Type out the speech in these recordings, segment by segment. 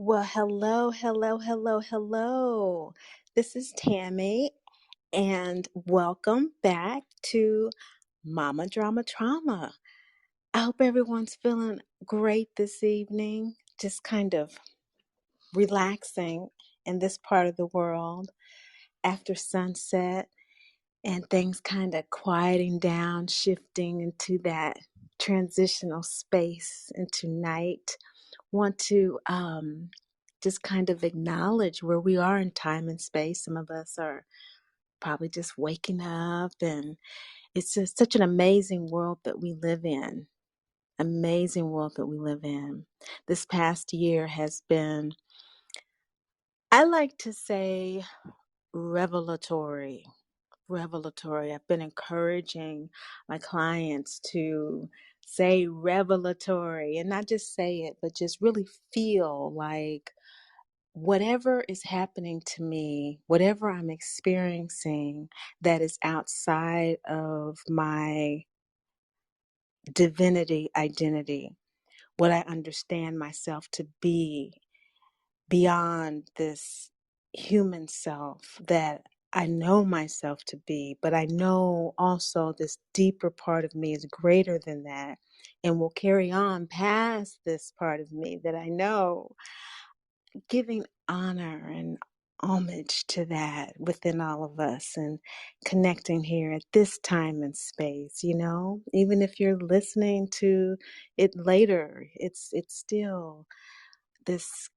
Well, hello, hello, hello, hello. This is Tammy, and welcome back to Mama Drama Trauma. I hope everyone's feeling great this evening, just kind of relaxing in this part of the world after sunset and things kind of quieting down, shifting into that transitional space into night. Want to just kind of acknowledge where we are in time and space. Some of us are probably just waking up, and it's just such an amazing world that we live in. Amazing world that we live in. This past year has been, I like to say, revelatory. Revelatory. I've been encouraging my clients to say revelatory and not just say it, but just really feel like whatever is happening to me, whatever I'm experiencing that is outside of my divinity identity, what I understand myself to be beyond this human self that I know myself to be, but I know also this deeper part of me is greater than that and will carry on past this part of me that I know, giving honor and homage to that within all of us and connecting here at this time and space, even if you're listening to it later, it's still this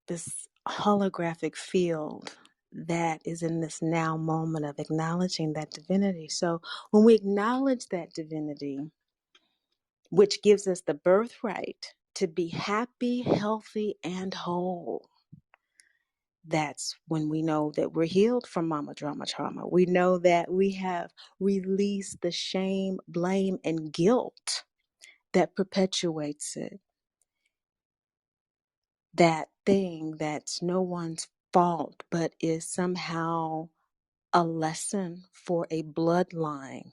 this holographic field that is in this now moment of acknowledging that divinity. So when we acknowledge that divinity, which gives us the birthright to be happy, healthy, and whole, that's when we know that we're healed from mama drama trauma. We know that we have released the shame, blame, and guilt that perpetuates it. That thing that's no one's fault, but is somehow a lesson for a bloodline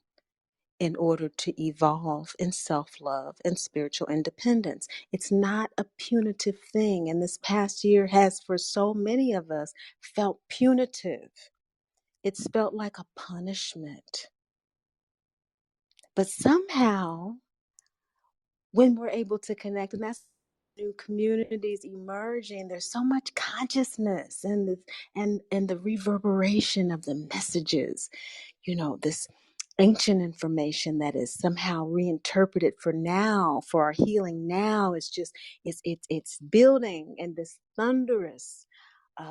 in order to evolve in self-love and spiritual independence. It's not a punitive thing. And this past year has, for so many of us, felt punitive. It's felt like a punishment. But somehow, when we're able to connect, and that's new communities emerging, there's so much consciousness and the reverberation of the messages, this ancient information that is somehow reinterpreted for now, for our healing now. It's building, and this thunderous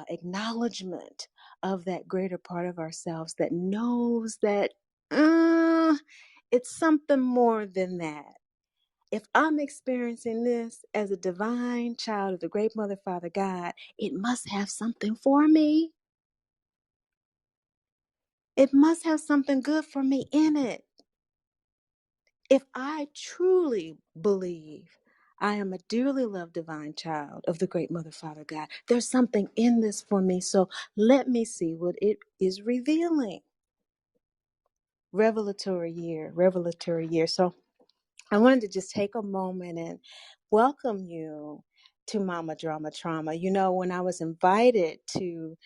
acknowledgement of that greater part of ourselves that knows that it's something more than that. If I'm experiencing this as a divine child of the great Mother, Father, God, it must have something for me. It must have something good for me in it. If I truly believe I am a dearly loved divine child of the great Mother, Father, God, there's something in this for me. So let me see what it is revealing. Revelatory year. So I wanted to just take a moment and welcome you to Mama Drama Trauma. When I was invited to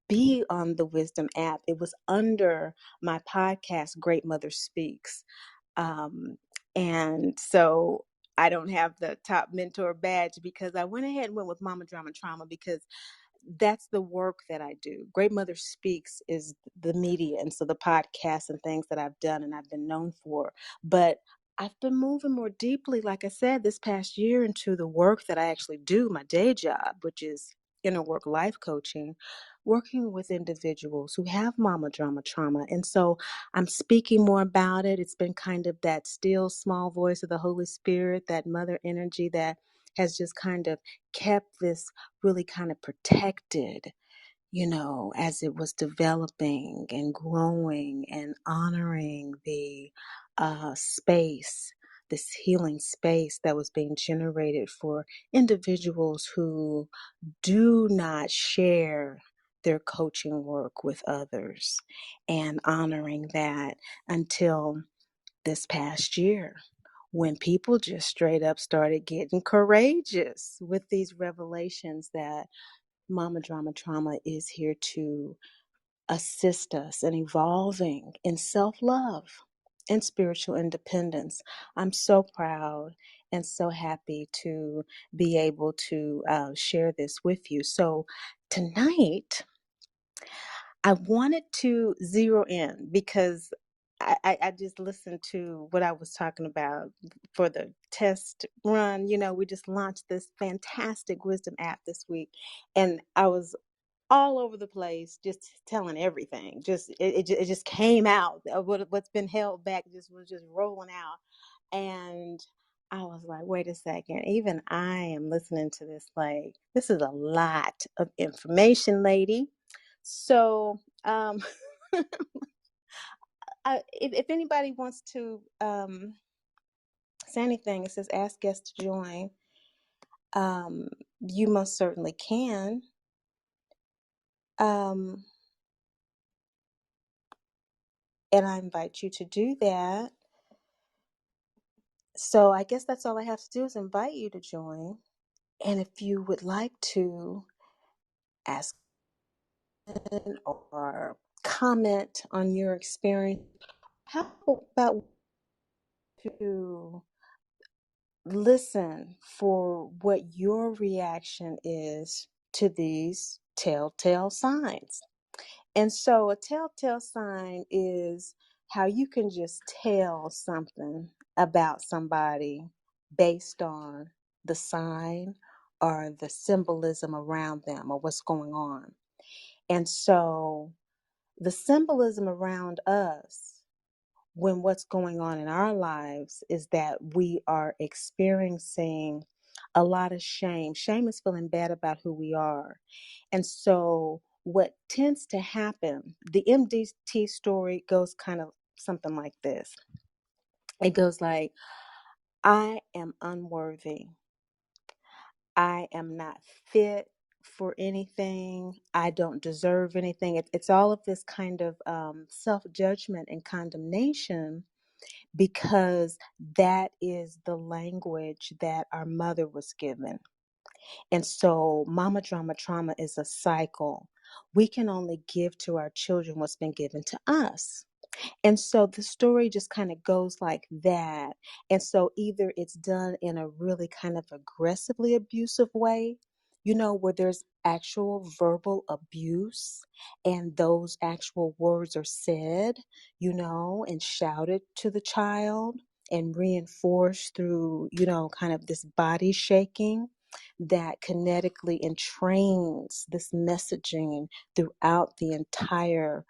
be on the Wisdom app, it was under my podcast, Great Mother Speaks. And so I don't have the top mentor badge because I went ahead and went with Mama Drama Trauma because that's the work that I do. Great Mother Speaks is the media, and so the podcasts and things that I've done and I've been known for. But I've been moving more deeply, like I said, this past year into the work that I actually do, my day job, which is inner work life coaching, working with individuals who have mama drama trauma. And so I'm speaking more about it. It's been kind of that still small voice of the Holy Spirit, that mother energy that has just kind of kept this really kind of protected, as it was developing and growing and honoring the space, this healing space that was being generated for individuals who do not share their coaching work with others, and honoring that until this past year when people just straight up started getting courageous with these revelations that Mama Drama Trauma is here to assist us in evolving in self-love and spiritual independence. I'm so proud and so happy to be able to share this with you. So tonight, I wanted to zero in because I just listened to what I was talking about for the test run. You know, we just launched this fantastic wisdom app this week, and I was all over the place, just telling everything. Just it just came out. What's been held back just was just rolling out, and I was like, wait a second. Even I am listening to this. Like, this is a lot of information, lady. So, if anybody wants to say anything, it says ask guests to join. Um, you most certainly can. Um, and I invite you to do that. So I guess that's all I have to do is invite you to join. And if you would like to ask or comment on your experience, how about to listen for what your reaction is to these telltale signs? And so a telltale sign is how you can just tell something about somebody based on the sign or the symbolism around them or what's going on. And so the symbolism around us when what's going on in our lives is that we are experiencing a lot of shame. Shame is feeling bad about who we are. And so what tends to happen, the MDT story goes kind of something like this. It goes like, I am unworthy. I am not fit for anything. I don't deserve anything. It's all of this kind of self-judgment and condemnation because that is the language that our mother was given. And so mama drama trauma is a cycle. We can only give to our children what's been given to us. And so the story just kind of goes like that. And so either it's done in a really kind of aggressively abusive way, you know, where there's actual verbal abuse and those actual words are said, you know, and shouted to the child and reinforced through, you know, kind of this body shaking that kinetically entrains this messaging throughout the entire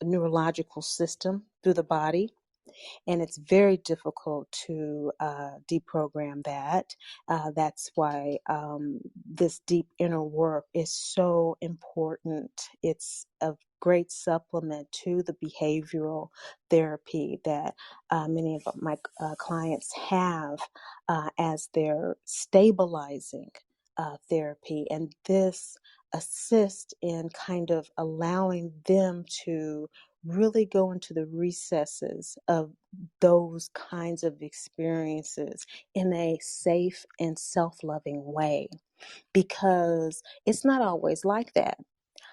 neurological system through the body. And it's very difficult to deprogram that. That's why this deep inner work is so important. It's a great supplement to the behavioral therapy that many of my clients have as their stabilizing therapy. And this assists in kind of allowing them to really go into the recesses of those kinds of experiences in a safe and self-loving way, because it's not always like that.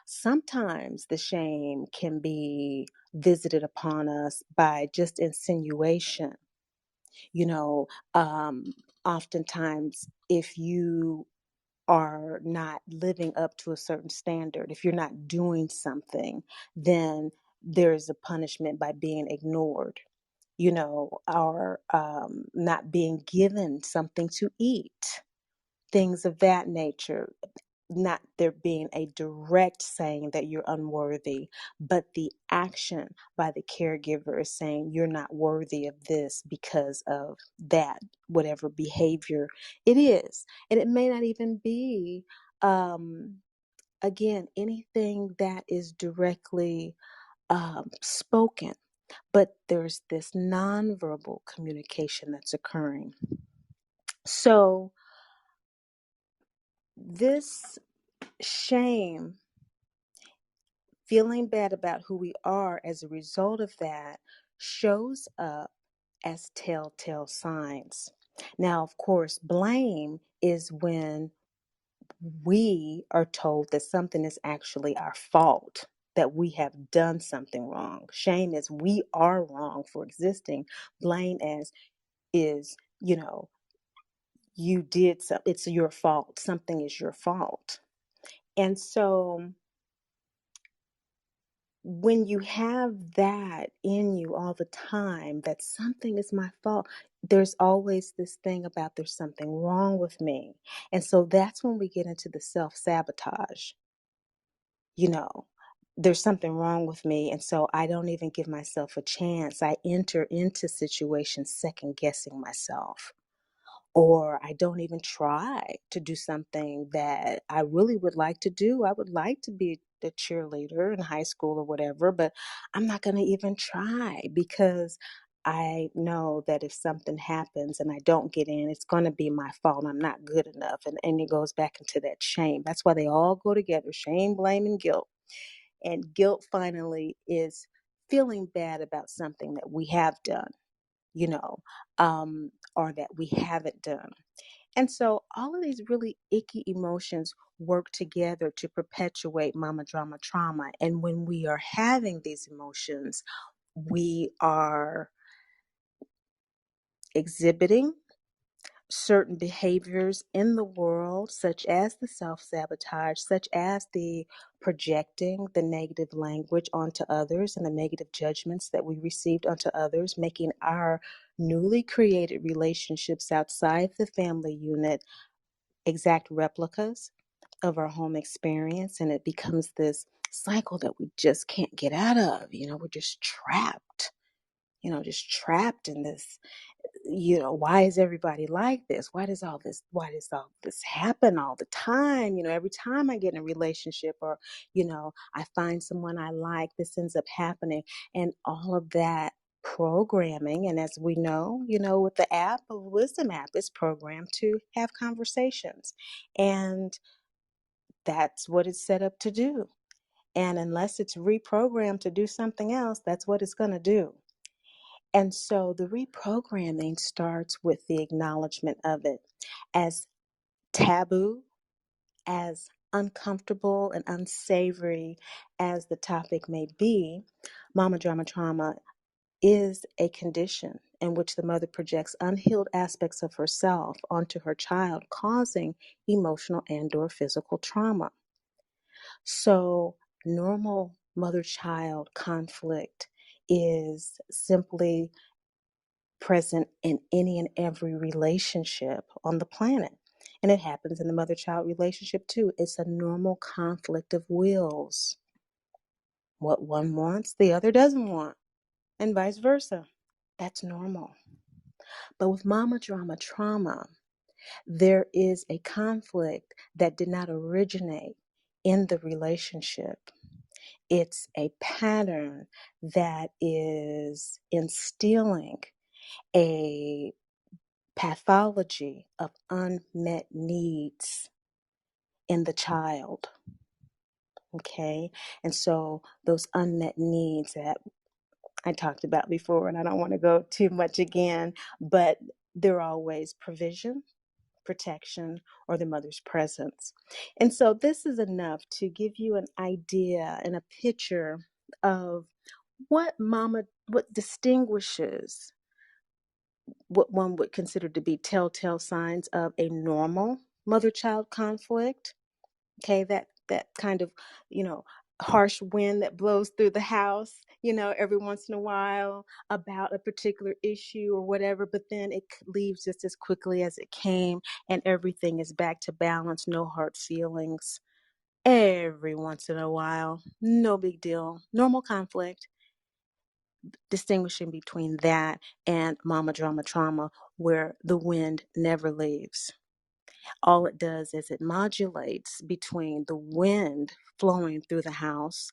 Sometimes the shame can be visited upon us by just insinuation. You know, oftentimes if you are not living up to a certain standard, if you're not doing something, then there's a punishment by being ignored, you know, or not being given something to eat, things of that nature. Not there being a direct saying that you're unworthy, but the action by the caregiver is saying you're not worthy of this because of that, whatever behavior it is. And it may not even be, again, anything that is directly spoken, but there's this nonverbal communication that's occurring. So, this shame, feeling bad about who we are as a result of that, shows up as telltale signs. Now, of course, blame is when we are told that something is actually our fault, that we have done something wrong. Shame is we are wrong for existing. Blame as is, you did something, it's your fault. Something is your fault. And so when you have that in you all the time, that something is my fault, there's always this thing about there's something wrong with me. And so that's when we get into the self-sabotage. you know, there's something wrong with me. And so I don't even give myself a chance. I enter into situations second guessing myself. Or I don't even try to do something that I really would like to do. I would like to be a cheerleader in high school or whatever, but I'm not going to even try because I know that if something happens and I don't get in, it's going to be my fault. I'm not good enough. And it goes back into that shame. That's why they all go together: shame, blame, and guilt. And guilt finally is feeling bad about something that we have done, you know, or that we haven't done. And so all of these really icky emotions work together to perpetuate mama drama trauma. And when we are having these emotions, we are exhibiting certain behaviors in the world, such as the self-sabotage, such as the projecting the negative language onto others and the negative judgments that we received onto others, making our newly created relationships outside the family unit exact replicas of our home experience. And it becomes this cycle that we just can't get out of. We're just trapped, just trapped in this. Why is everybody like this? Why does all this happen all the time? Every time I get in a relationship, or I find someone I like, this ends up happening. And all of that programming, and as we know, with the app of Wisdom app, is programmed to have conversations, and that's what it's set up to do. And unless it's reprogrammed to do something else, that's what it's going to do. And so the reprogramming starts with the acknowledgement of it. As taboo, as uncomfortable and unsavory as the topic may be, mama drama trauma is a condition in which the mother projects unhealed aspects of herself onto her child, causing emotional and/or physical trauma. So normal mother-child conflict is simply present in any and every relationship on the planet. And it happens in the mother-child relationship too. It's a normal conflict of wills. What one wants, the other doesn't want, and vice versa. That's normal. But with mama drama trauma, there is a conflict that did not originate in the relationship. It's a pattern that is instilling a pathology of unmet needs in the child. Okay. And so those unmet needs that I talked about before, and I don't want to go too much again, but they're always provision, protection, or the mother's presence. And so this is enough to give you an idea and a picture of what distinguishes what one would consider to be telltale signs of a normal mother-child conflict. Okay, that kind of, harsh wind that blows through the house, every once in a while about a particular issue or whatever, but then it leaves just as quickly as it came, and everything is back to balance, no hard feelings. Every once in a while, no big deal, normal conflict. Distinguishing between that and mama drama trauma, where the wind never leaves. All it does is it modulates between the wind flowing through the house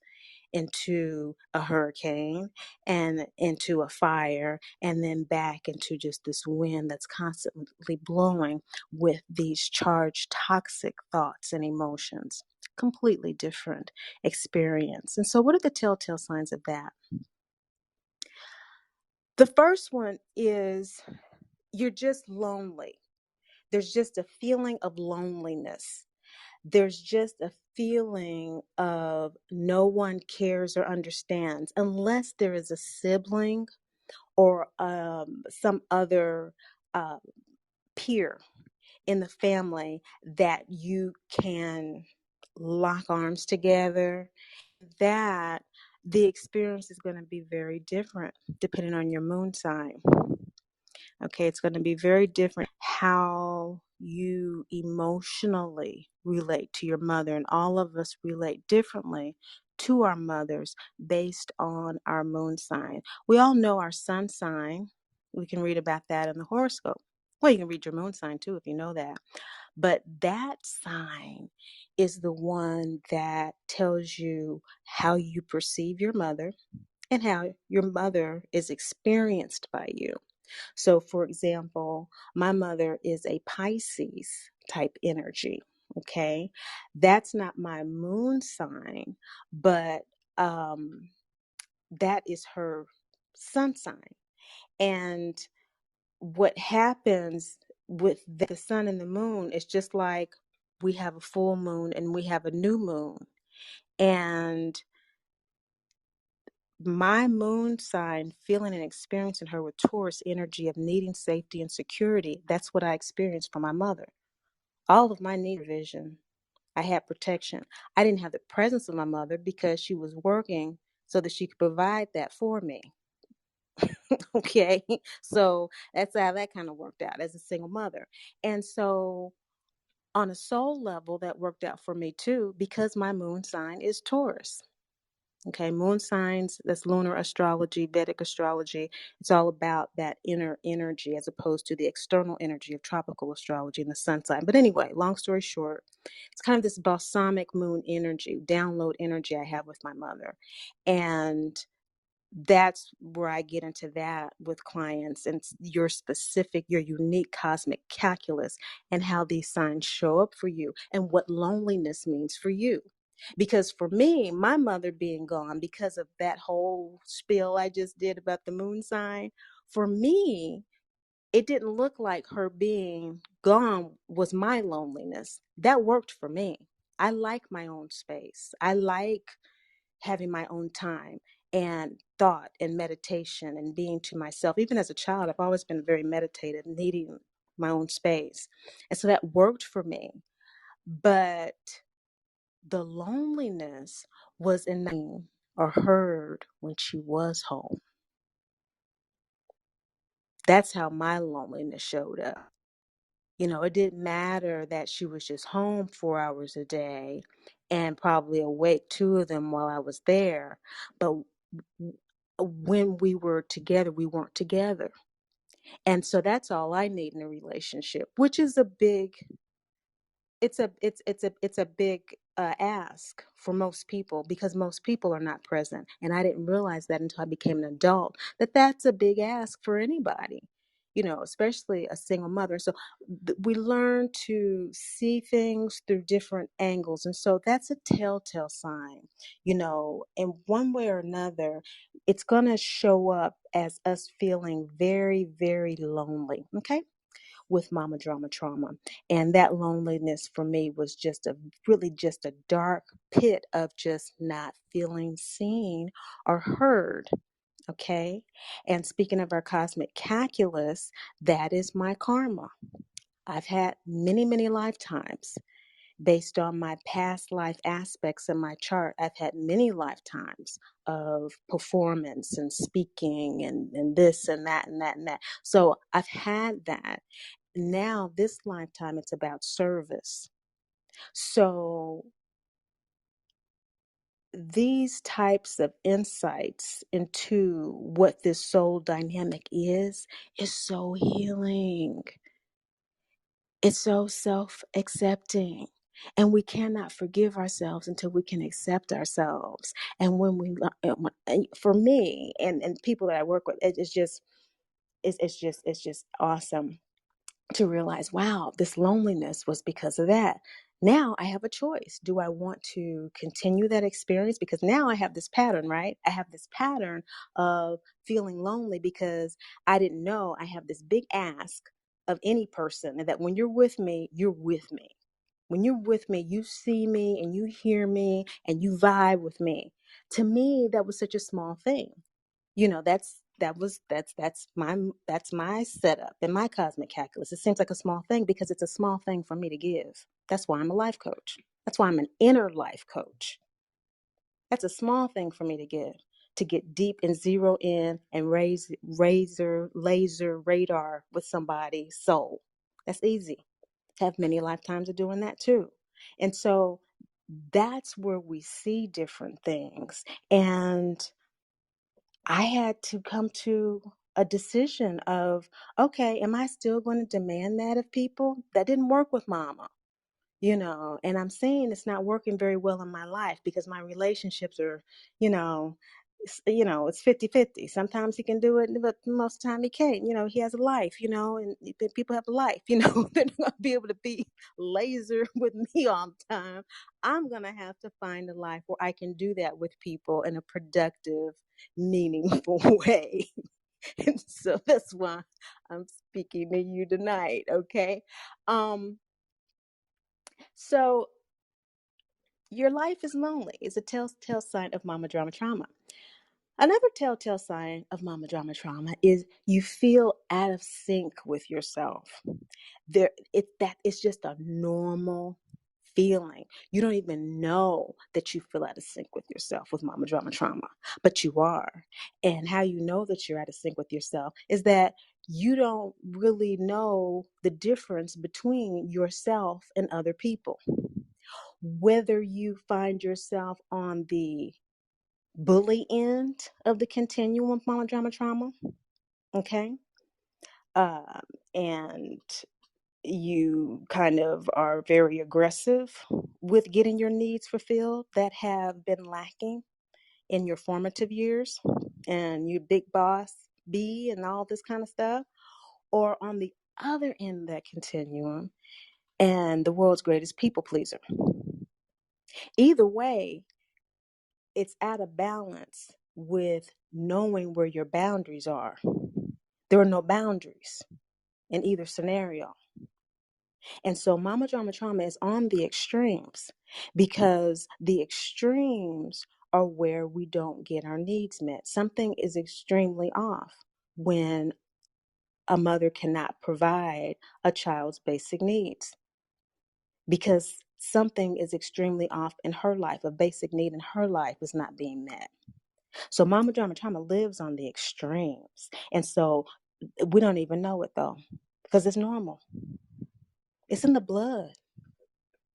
into a hurricane and into a fire, and then back into just this wind that's constantly blowing with these charged toxic thoughts and emotions. Completely different experience. And so what are the telltale signs of that? The first one is you're just lonely. There's just a feeling of loneliness. There's just a feeling of no one cares or understands unless there is a sibling or some other uh, peer in the family that you can lock arms together. That the experience is going to be very different depending on your moon sign. Okay, it's going to be very different how you emotionally relate to your mother, and all of us relate differently to our mothers based on our moon sign. We all know our sun sign. We can read about that in the horoscope. Well, you can read your moon sign too if you know that. But that sign is the one that tells you how you perceive your mother and how your mother is experienced by you. So, for example, my mother is a Pisces type energy. Okay. That's not my moon sign, but that is her sun sign. And what happens with the sun and the moon is just like we have a full moon and we have a new moon. And my moon sign feeling and experiencing her with Taurus energy of needing safety and security, that's what I experienced from my mother. All of my need vision, I had protection. I didn't have the presence of my mother because she was working so that she could provide that for me. Okay, so that's how that kind of worked out as a single mother. And so on a soul level, that worked out for me too because my moon sign is Taurus. Okay, moon signs, that's lunar astrology, Vedic astrology. It's all about that inner energy as opposed to the external energy of tropical astrology and the sun sign. But anyway, long story short, it's kind of this balsamic moon energy, download energy I have with my mother. And that's where I get into that with clients and your specific, your unique cosmic calculus and how these signs show up for you and what loneliness means for you. Because for me, my mother being gone because of that whole spiel I just did about the moon sign, for me, it didn't look like her being gone was my loneliness. That worked for me. I like my own space. I like having my own time and thought and meditation and being to myself. Even as a child, I've always been very meditative, needing my own space. And so that worked for me. But the loneliness was in or heard when she was home. That's how my loneliness showed up. You know, it didn't matter that she was just home 4 hours a day and probably awake two of them while I was there. But when we were together, we weren't together. And so that's all I need in a relationship, which is a big it's a big ask for most people because most people are not present, and I didn't realize that until I became an adult, that that's a big ask for anybody, you know, especially a single mother. So we learn to see things through different angles, and so that's a telltale sign, you know, in one way or another. It's going to show up as us feeling very, very lonely. Okay, with mama drama trauma. And that loneliness for me was just a really just a dark pit of just not feeling seen or heard. Okay. And speaking of our cosmic calculus, that is my karma. I've had many, many lifetimes based on my past life aspects in my chart. I've had many lifetimes of performance and speaking and this and that and that and that. So I've had that. Now, this lifetime, it's about service. So these types of insights into what this soul dynamic is so healing. It's so self-accepting. And we cannot forgive ourselves until we can accept ourselves. And when we, for me and people that I work with, it's just awesome. to realize, wow, this loneliness was because of that. Now I have a choice. Do I want to continue that experience? Because now I have this pattern, right? I have this pattern of feeling lonely because I didn't know I have this big ask of any person, and that when you're with me, you're with me. When you're with me, you see me and you hear me and you vibe with me. To me, that was such a small thing. That's my setup in my cosmic calculus. It seems like a small thing because it's a small thing for me to give. That's why I'm a life coach. That's why I'm an inner life coach. That's a small thing for me to give, to get deep and zero in and raise razor laser radar with somebody's soul. That's easy. Have many lifetimes of doing that too. And so that's where we see different things. And I had to come to a decision of, okay, am I still going to demand that of people? That didn't work with mama, and I'm saying it's not working very well in my life because my relationships are, it's 50-50. Sometimes he can do it, but most of the time he can't. He has a life, and people have a life, they're not going to be able to be laser with me all the time. I'm going to have to find a life where I can do that with people in a productive, meaningful way. And so that's why I'm speaking to you tonight. Okay. So your life is lonely is a telltale sign of mama drama trauma. Another telltale sign of mama drama trauma is you feel out of sync with yourself. That is just a normal feeling. You don't even know that you feel out of sync with yourself with mama drama trauma, but you are. And how you know that you're out of sync with yourself is that you don't really know the difference between yourself and other people. Whether you find yourself on the bully end of the continuum of mama drama trauma, okay, um, and you kind of are very aggressive with getting your needs fulfilled that have been lacking in your formative years, and you big boss B and all this kind of stuff, or on the other end of that continuum and the world's greatest people pleaser. Either way, it's out of balance with knowing where your boundaries are. There are no boundaries in either scenario. And so mama drama trauma is on the extremes because the extremes are where we don't get our needs met. Something is extremely off when a mother cannot provide a child's basic needs because something is extremely off in her life. A basic need in her life is not being met. So mama drama trauma lives on the extremes. And so we don't even know it though, because it's normal. It's in the blood.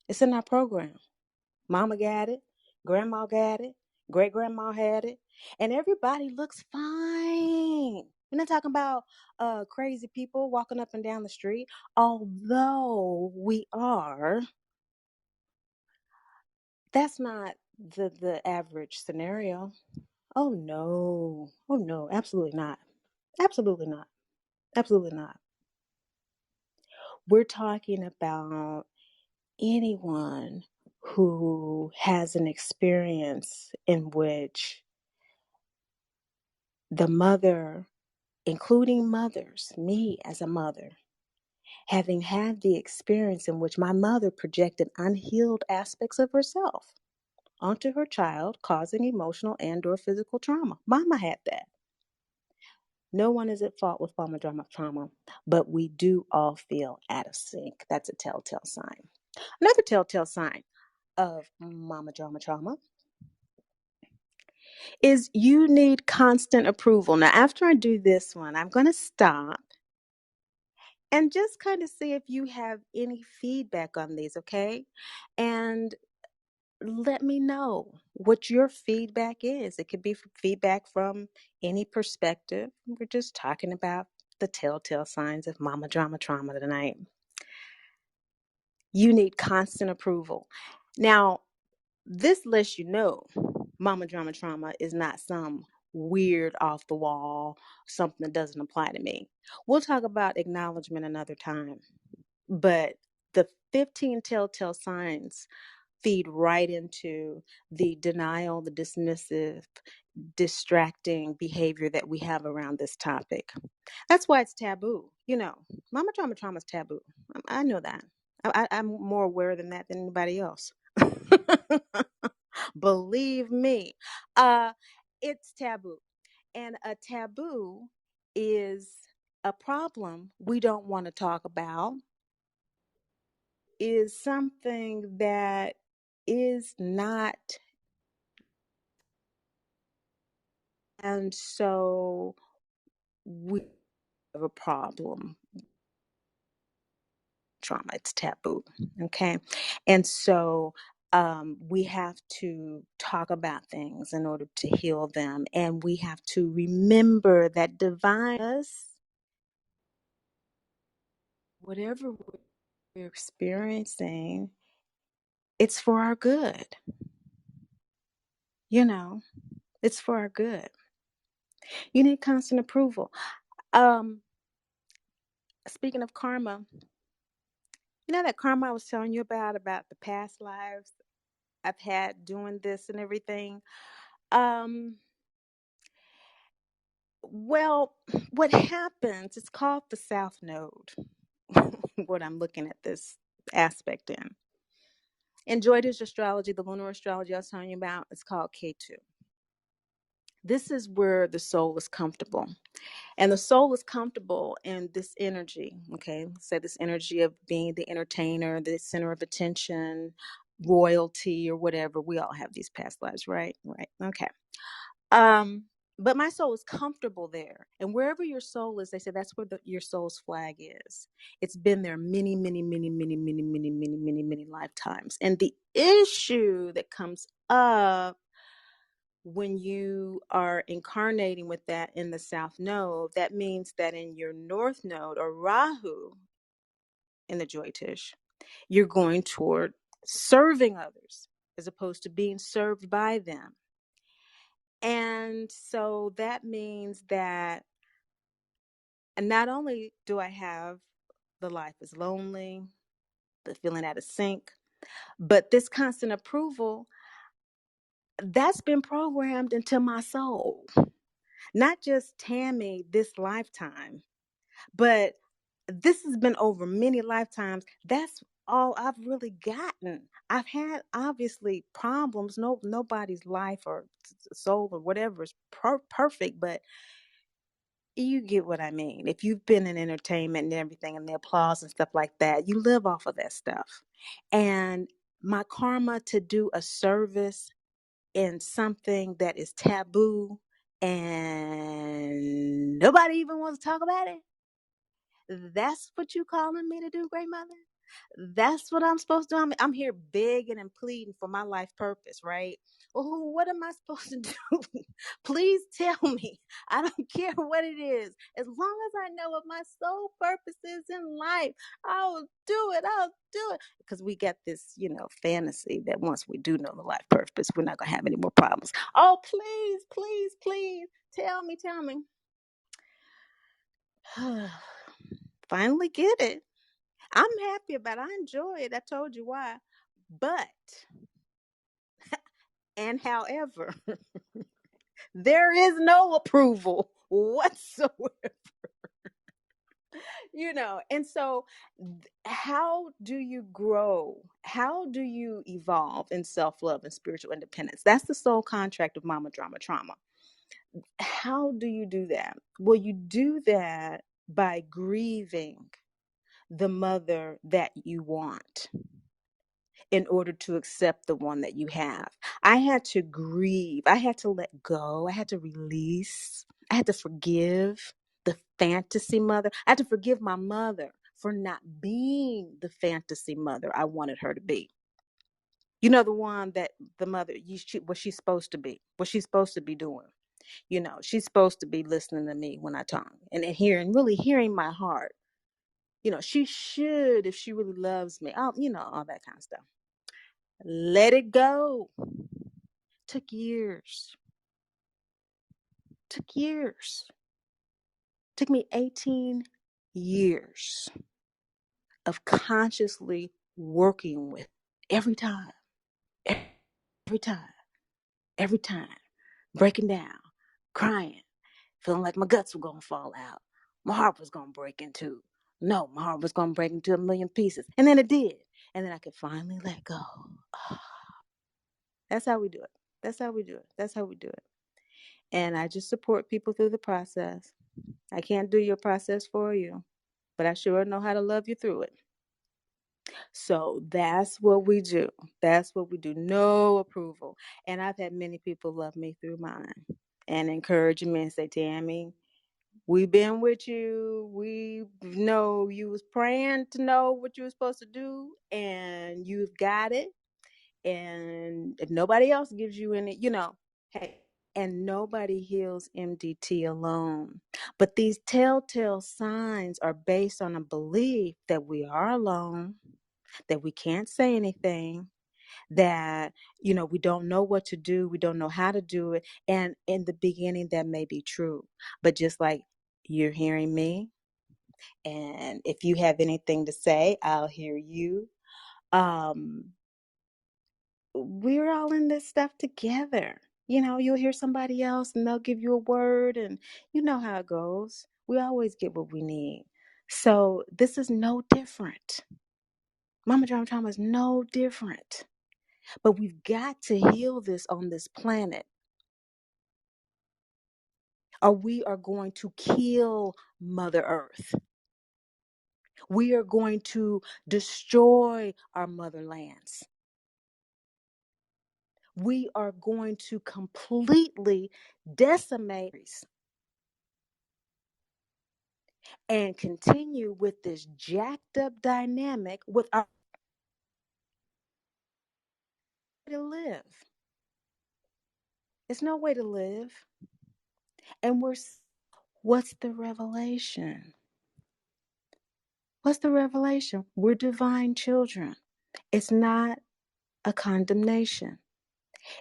It's in our program. Mama got it. Grandma got it. Great grandma had it. And everybody looks fine. We're not talking about crazy people walking up and down the street. Although we are, that's not the average scenario. Oh no. Oh no, absolutely not. Absolutely not. Absolutely not. We're talking about anyone who has an experience in which the mother, including mothers, me as a mother, having had the experience in which my mother projected unhealed aspects of herself onto her child, causing emotional and/or physical trauma. Mama had that. No one is at fault with mama drama trauma, but we do all feel out of sync. That's a telltale sign. Another telltale sign of mama drama trauma is you need constant approval. Now, after I do this one, I'm going to stop and just kind of see if you have any feedback on these, okay? And let me know what your feedback is. It could be feedback from any perspective. We're just talking about the telltale signs of mama drama trauma tonight. You need constant approval. Now, this lets you know mama drama trauma is not some weird, off the wall, something that doesn't apply to me. We'll talk about acknowledgement another time. But the 15 telltale signs feed right into the denial, the dismissive, distracting behavior that we have around this topic. That's why it's taboo. Mama trauma is taboo. I know that. I'm more aware than that than anybody else. Believe me. Uh, it's taboo. And a taboo is a problem we don't want to talk about, is something that is not. And so we have a problem. Trauma, it's taboo. Okay. And so we have to talk about things in order to heal them. And we have to remember that divine us, whatever we're experiencing, it's for our good. It's for our good. You need constant approval. Um, Speaking of karma, that karma I was telling you about the past lives I've had doing this and everything. Um, well, what happens, it's called the South Node, what I'm looking at this aspect in. In Joydish astrology, the lunar astrology I was telling you about, it's called K2. This is where the soul is comfortable. And the soul is comfortable in this energy, okay? Say this energy of being the entertainer, the center of attention, royalty, or whatever. We all have these past lives, right? Right. Okay. But my soul is comfortable there. And wherever your soul is, they say that's where your soul's flag is. It's been there many, many, many, many, many, many, many, many, many lifetimes. And the issue that comes up when you are incarnating with that in the South Node, that means that in your North Node, or Rahu in the Jyotish, you're going toward serving others as opposed to being served by them. And so that means that, and not only do I have the life is lonely, the feeling out of sync, but this constant approval, that's been programmed into my soul. Not just Tammy this lifetime, but this has been over many lifetimes. That's all I've really gotten. I've had obviously problems. Nobody's life or soul or whatever is perfect, but you get what I mean. If you've been in entertainment and everything and the applause and stuff like that, you live off of that stuff. And my karma to do a service in something that is taboo and nobody even wants to talk about it. That's what you calling me to do, great mother? That's what I'm supposed to do. I'm here begging and pleading for my life purpose, right? Well, what am I supposed to do? Please tell me. I don't care what it is. As long as I know what my sole purpose is in life, I'll do it. I'll do it. Because we get this, fantasy that once we do know the life purpose, we're not going to have any more problems. Oh, please, please, please. Tell me, tell me. Finally get it. I'm happy about it. I enjoy it. I told you why. But, and however, there is no approval whatsoever. And so how do you grow? How do you evolve in self-love and spiritual independence? That's the soul contract of Mama Drama Trauma. How do you do that? Well, you do that by grieving the mother that you want in order to accept the one that you have. I had to grieve. I had to let go. I had to release. I had to forgive the fantasy mother. I had to forgive my mother for not being the fantasy mother I wanted her to be. The one that the mother, what she's supposed to be, what she's supposed to be doing. She's supposed to be listening to me when I talk and really hearing my heart. She should, if she really loves me, all that kind of stuff. Let it go. Took years. took years. Took me 18 years of consciously working with every time, every time, every time, breaking down, crying, feeling like my guts were going to fall out. My heart was going to break in two. No, my heart was going to break into a million pieces. And then it did. And then I could finally let go. That's how we do it. That's how we do it. That's how we do it. And I just support people through the process. I can't do your process for you, but I sure know how to love you through it. So that's what we do. That's what we do. No approval. And I've had many people love me through mine and encourage me and say, Tammy, we've been with you. We know you was praying to know what you were supposed to do, and you've got it. And if nobody else gives you any, hey, and nobody heals MDT alone. But these telltale signs are based on a belief that we are alone, that we can't say anything, that, we don't know what to do, we don't know how to do it. And in the beginning, that may be true. But just like you're hearing me, and if you have anything to say, I'll hear you. We're all in this stuff together. You'll hear somebody else and they'll give you a word, and you know how it goes. We always get what we need. So this is no different. Mama Drama Trauma is no different. But we've got to heal this on this planet, or we are going to kill Mother Earth. We are going to destroy our motherlands. We are going to completely decimate and continue with this jacked up dynamic with our way to live. It's no way to live. And what's the revelation? What's the revelation? We're divine children. It's not a condemnation.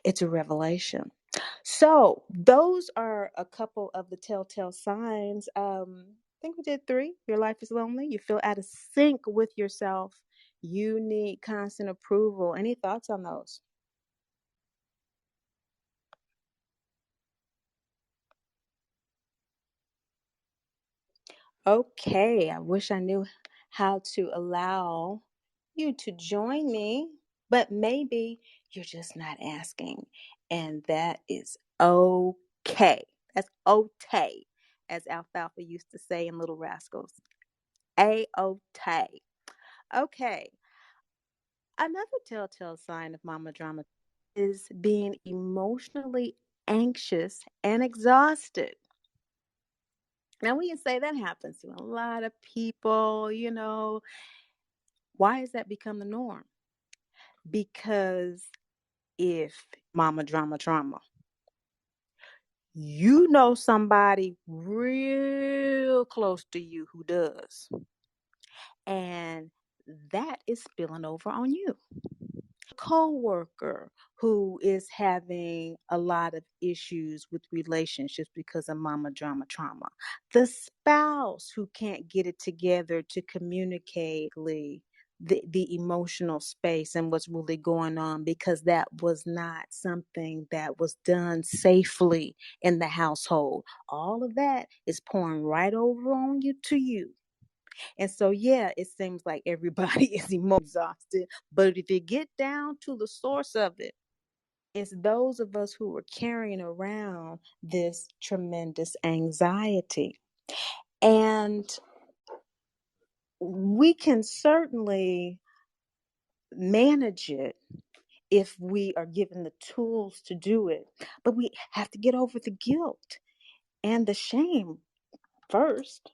It's a revelation. So those are a couple of the telltale signs. I think we did 3. Your life is lonely. You feel out of sync with yourself. You need constant approval. Any thoughts on those? Okay, I wish I knew how to allow you to join me, but maybe you're just not asking, and that is okay. That's okay, as Alfalfa used to say in Little Rascals. A-okay. Okay, another telltale sign of mama drama is being emotionally anxious and exhausted. Now, we can say that happens to a lot of people. Why has that become the norm? Because if mama drama trauma, you know somebody real close to you who does, and that is spilling over on you. Co-worker who is having a lot of issues with relationships because of mama drama trauma, the spouse who can't get it together to communicate the emotional space and what's really going on because that was not something that was done safely in the household. All of that is pouring right over on you to you. And so, yeah, it seems like everybody is emotionally exhausted. But if you get down to the source of it, it's those of us who are carrying around this tremendous anxiety. And we can certainly manage it if we are given the tools to do it. But we have to get over the guilt and the shame first.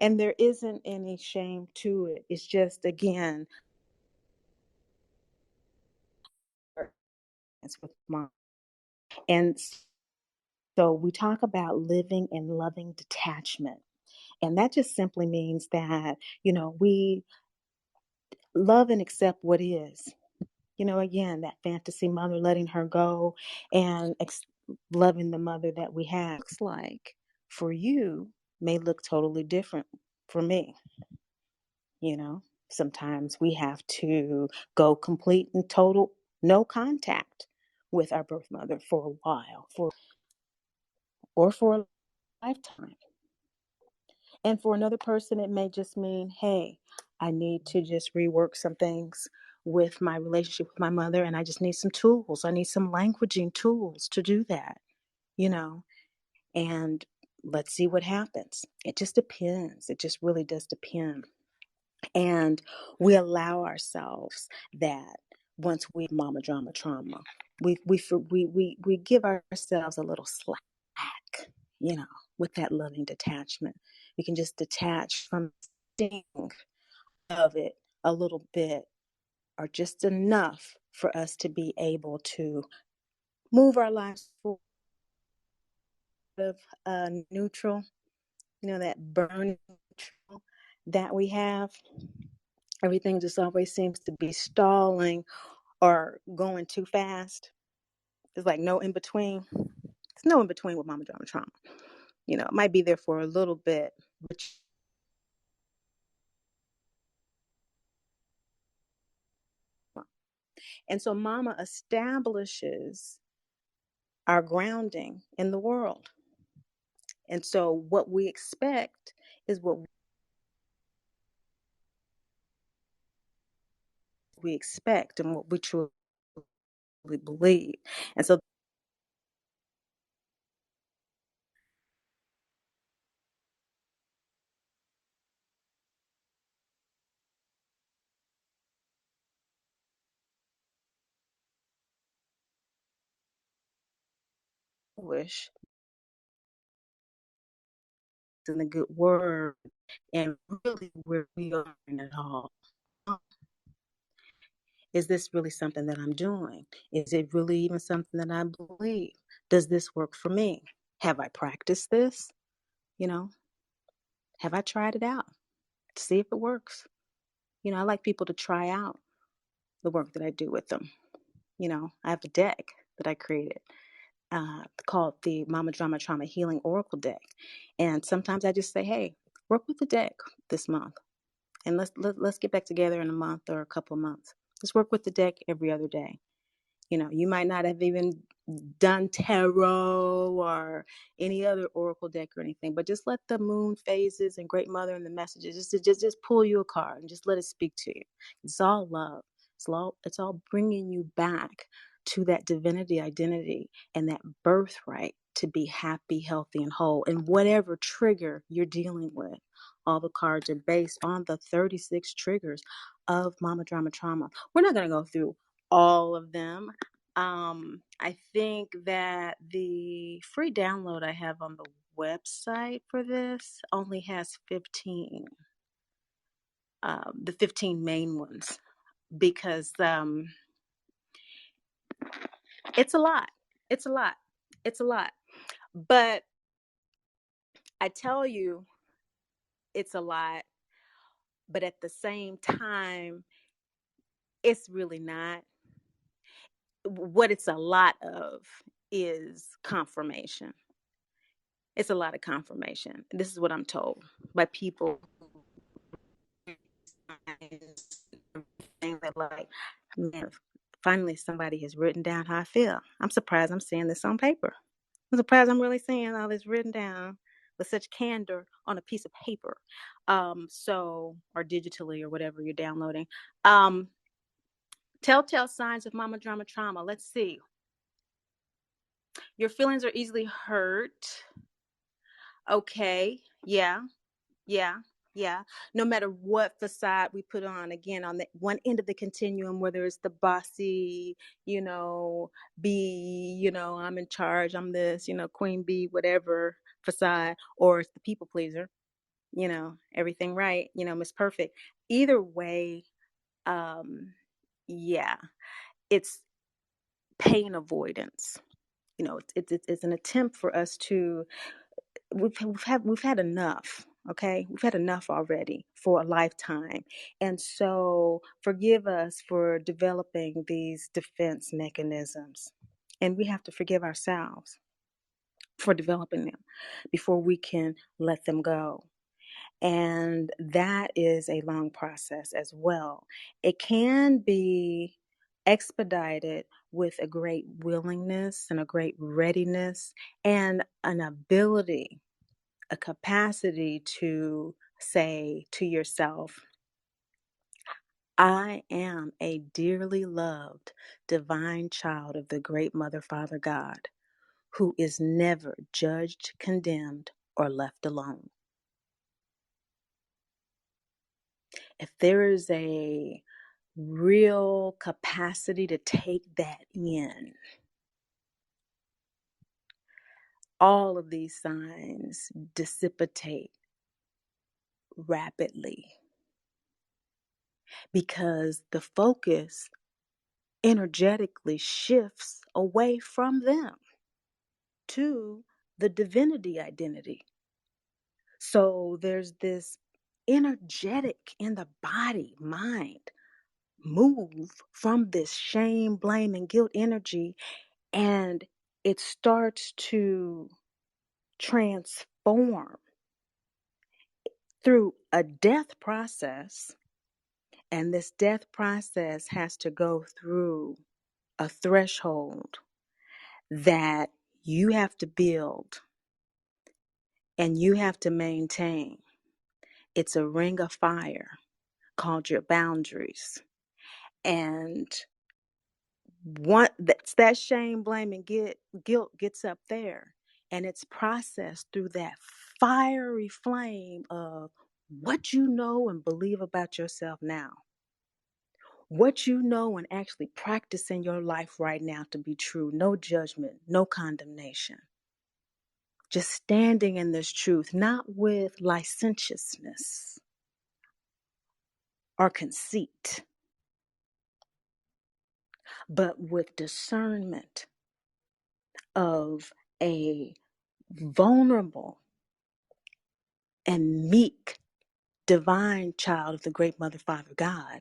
And there isn't any shame to it. It's just, again, it's with mom. And so we talk about living and loving detachment. And that just simply means that, we love and accept what is. Again, that fantasy mother letting her go and loving the mother that we have looks like for you may look totally different for me. You know, sometimes we have to go complete and total no contact with our birth mother for a while, for a lifetime. And for another person, it may just mean, hey, I need to just rework some things with my relationship with my mother, and I just need some tools. I need some languaging tools to do that, you know, and let's see what happens. It just depends. It just really does depend. And we allow ourselves that once we mama drama trauma, we give ourselves a little slack, you know, with that loving detachment. We can just detach from the sting of it a little bit, or just enough for us to be able to move our lives forward of neutral, you know, that burn neutral that we have. Everything just always seems to be stalling or going too fast. There's like no in between. There's no in between with mama drama trauma. You know, it might be there for a little bit, but and so mama establishes our grounding in the world. And so what we expect is what we expect and what we truly believe. And so wish in the good word and really where we are in it all. Is this really something that I'm doing? Is it really even something that I believe? Does this work for me? Have I practiced this? You know, have I tried it out to see if it works? You know, I like people to try out the work that I do with them. You know, I have a deck that I created called the Mama Drama Trauma Healing Oracle Deck. And sometimes I just say, hey, work with the deck this month. And let's get back together in a month or a couple of months. Let's work with the deck every other day. You know, you might not have even done tarot or any other oracle deck or anything, but just let the moon phases and Great Mother and the messages just pull you a card and just let it speak to you. It's all love. It's all bringing you back to that divinity identity and that birthright to be happy, healthy, and whole. And whatever trigger you're dealing with, all the cards are based on the 36 triggers of Mama Drama Trauma. We're not going to go through all of them. I think that the free download I have on the website for this only has 15, the 15 main ones, because it's a lot. It's a lot. It's a lot. But I tell you, it's a lot. But at the same time, it's really not. What it's a lot of is confirmation. It's a lot of confirmation. This is what I'm told by people that, like, man, finally somebody has written down how I feel. I'm surprised I'm seeing this on paper. I'm surprised I'm really seeing all this written down with such candor on a piece of paper. Or digitally or whatever you're downloading. Telltale signs of mama drama trauma. Let's see. Your feelings are easily hurt. Okay. Yeah. Yeah, yeah. No matter what facade we put on, again, on the one end of the continuum, whether it's the bossy, I'm in charge, I'm this, queen bee, whatever facade, or it's the people pleaser, everything right, Miss Perfect. Either way, yeah, it's pain avoidance. It's an attempt for us to we've had enough. Okay, we've had enough already for a lifetime, and so forgive us for developing these defense mechanisms And we have to forgive ourselves for developing them before we can let them go. And that is a long process as well. It can be expedited with a great willingness and a great readiness and an ability, a capacity to say to yourself, I am a dearly loved divine child of the great Mother, Father, God, who is never judged, condemned, or left alone. If there is a real capacity to take that in, all of these signs dissipate rapidly because the focus energetically shifts away from them to the divinity identity. So there's this energetic in the body, mind move from this shame, blame, and guilt energy, and it starts to transform through a death process. And this death process has to go through a threshold that you have to build and you have to maintain. It's a ring of fire called your boundaries. And that's that shame, blame, and guilt gets up there, and it's processed through that fiery flame of what you know and believe about yourself now, what you know and actually practice in your life right now to be true. No judgment, no condemnation. Just standing in this truth, not with licentiousness or conceit, but with discernment of a vulnerable and meek divine child of the great Mother, Father, God.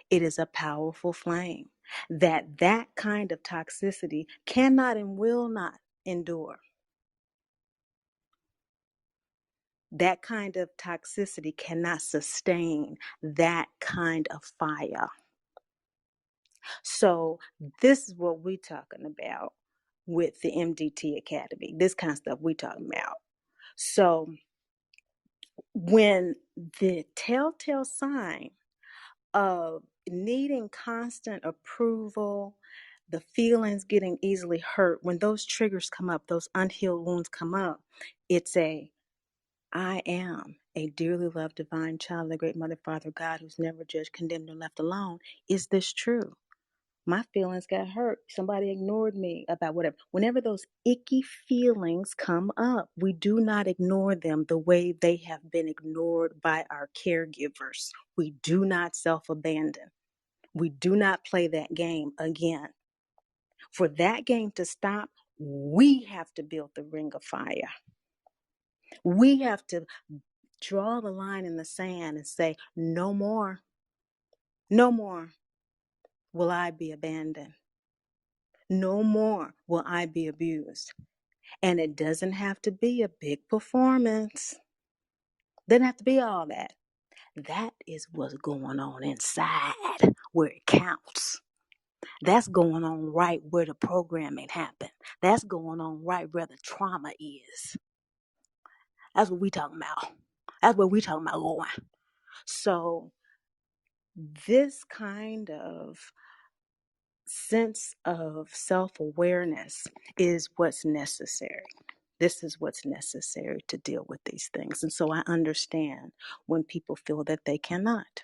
It is a powerful flame that kind of toxicity cannot and will not endure. That kind of toxicity cannot sustain that kind of fire. So this is what we're talking about with the MDT Academy. This kind of stuff we're talking about. So when the telltale sign of needing constant approval, the feelings getting easily hurt, when those triggers come up, those unhealed wounds come up, it's I am a dearly loved divine child of the great Mother, Father, God, who's never judged, condemned, or left alone. Is this true? My feelings got hurt. Somebody ignored me about whatever. Whenever those icky feelings come up, we do not ignore them the way they have been ignored by our caregivers. We do not self-abandon. We do not play that game again. For that game to stop, we have to build the ring of fire. We have to draw the line in the sand and say, no more, no more will I be abandoned. No more will I be abused. And it doesn't have to be a big performance. Doesn't have to be all that. That is what's going on inside where it counts. That's going on right where the programming happened. That's going on right where the trauma is. That's what we talking about. That's what we talking about going. So this kind of sense of self-awareness is what's necessary. This is what's necessary to deal with these things. And so I understand when people feel that they cannot.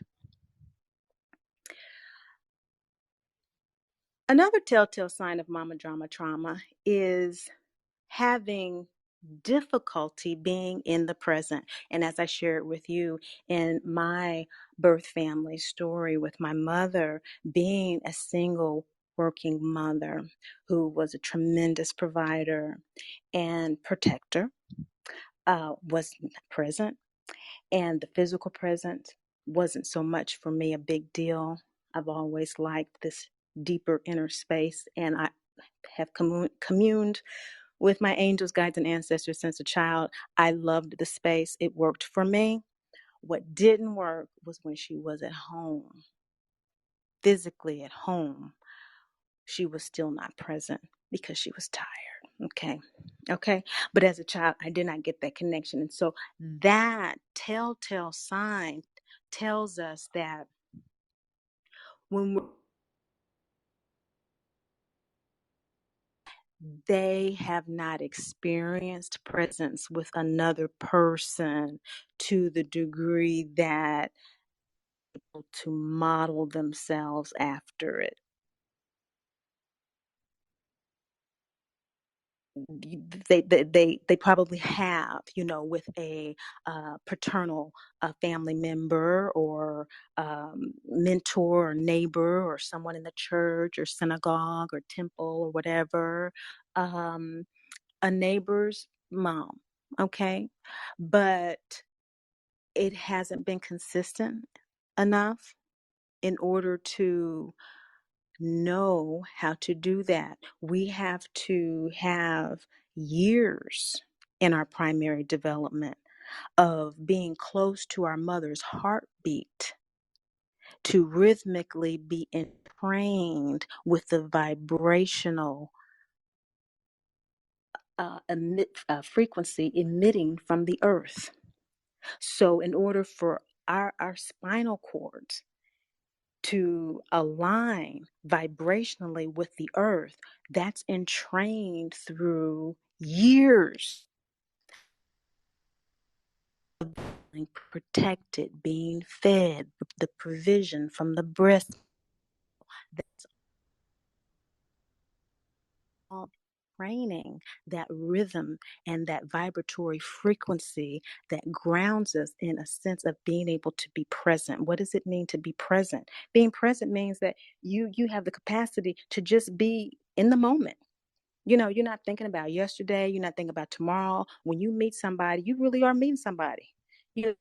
Another telltale sign of mama drama trauma is having difficulty being in the present. And as I shared with you in my birth family story with my mother being a single working mother who was a tremendous provider and protector, was present, and the physical presence wasn't so much for me a big deal. I've always liked this deeper inner space, and I have communed with my angels, guides, and ancestors since a child. I loved the space. It worked for me. What didn't work was when she was at home, physically at home. She was still not present because she was tired. Okay. Okay. But as a child, I did not get that connection. And so that telltale sign tells us that when they have not experienced presence with another person to the degree that to model themselves after it. They probably have, with a paternal family member or mentor or neighbor or someone in the church or synagogue or temple or whatever, a neighbor's mom, okay? But it hasn't been consistent enough in order to know how to do that. We have to have years in our primary development of being close to our mother's heartbeat to rhythmically be entrained with the vibrational frequency emitting from the earth. So in order for our spinal cords to align vibrationally with the earth, that's entrained through years of being protected, being fed, the provision from the breast. That's all training, that rhythm and that vibratory frequency that grounds us in a sense of being able to be present. What does it mean to be present? Being present means that you have the capacity to just be in the moment. You're not thinking about yesterday. You're not thinking about tomorrow. When you meet somebody, you really are meeting somebody. You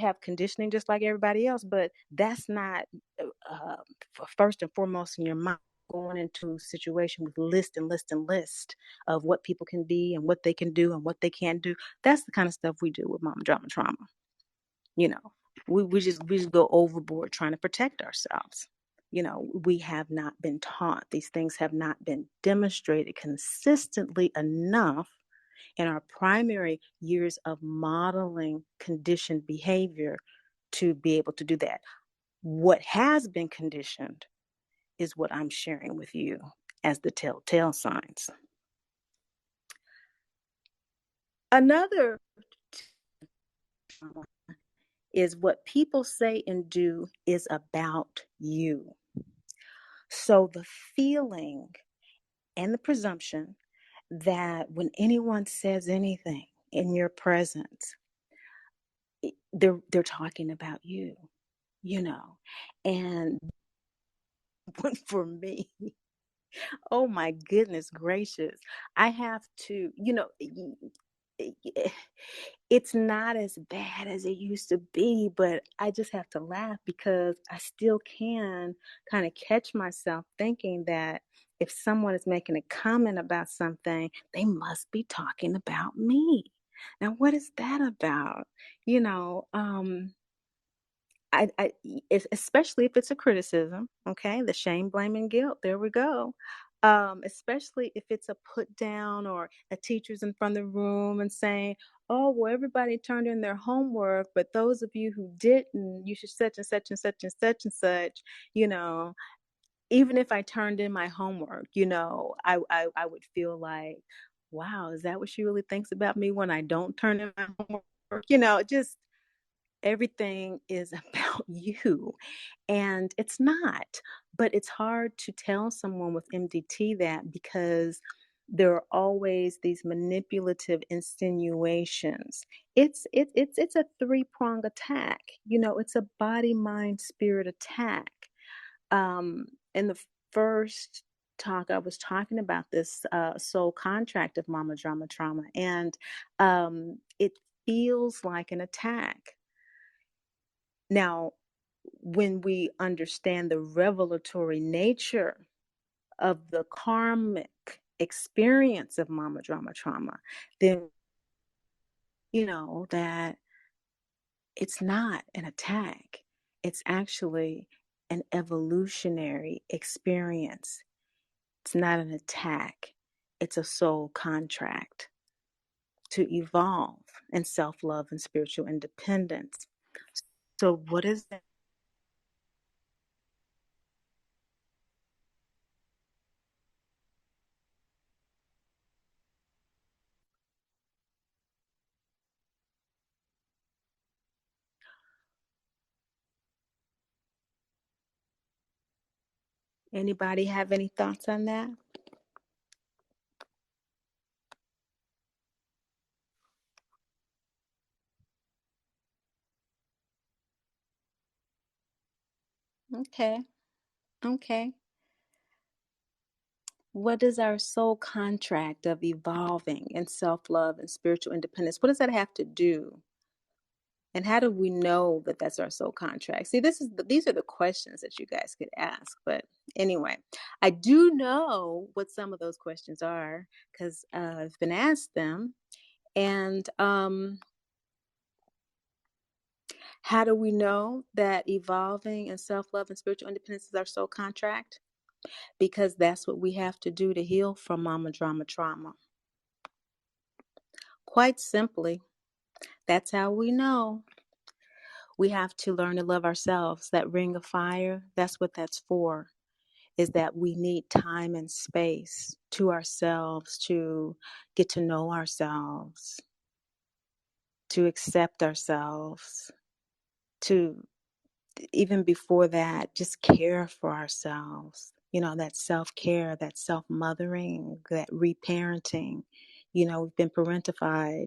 have conditioning just like everybody else, but that's not uh, first and foremost in your mind. Going into a situation with list and list and list of what people can be and what they can do and what they can't do. That's the kind of stuff we do with Mama Drama Trauma. You know, we just go overboard trying to protect ourselves. We have not been taught. These things have not been demonstrated consistently enough in our primary years of modeling conditioned behavior to be able to do that. What has been conditioned is what I'm sharing with you as the telltale signs. Another is what people say and do is about you. So the feeling and the presumption that when anyone says anything in your presence, they're talking about you, you know. And for me, oh my goodness gracious, I have to, it's not as bad as it used to be, but I just have to laugh because I still can kind of catch myself thinking that if someone is making a comment about something, they must be talking about me. Now, what is that about? You know, I especially if it's a criticism, okay? The shame, blame, and guilt. There we go. Especially if it's a put down or a teacher's in front of the room and saying, "Oh, well, everybody turned in their homework, but those of you who didn't, you should such and such and such and such and such." You know, even if I turned in my homework, I would feel like, "Wow, is that what she really thinks about me when I don't turn in my homework?" Just everything is about you. And it's not, but it's hard to tell someone with MDT that because there are always these manipulative insinuations. It's a three-prong attack. It's a body, mind, spirit attack. In the first talk, I was talking about this soul contract of Mama Drama Trauma, and it feels like an attack. Now, when we understand the revelatory nature of the karmic experience of mama drama trauma, then that it's not an attack. It's actually an evolutionary experience. It's not an attack. It's a soul contract to evolve in self-love and spiritual independence. So what is that? Anybody have any thoughts on that? Okay. Okay. What is our soul contract of evolving in self-love and spiritual independence? What does that have to do? And how do we know that that's our soul contract? See, these are the questions that you guys could ask. But anyway, I do know what some of those questions are because I've been asked them. And how do we know that evolving in self-love and spiritual independence is our soul contract? Because that's what we have to do to heal from mama drama trauma. Quite simply, that's how we know. We have to learn to love ourselves. That ring of fire, that's what that's for, is that we need time and space to ourselves to get to know ourselves, to accept ourselves, to even before that, just care for ourselves. That self-care, that self-mothering, that reparenting. We've been parentified,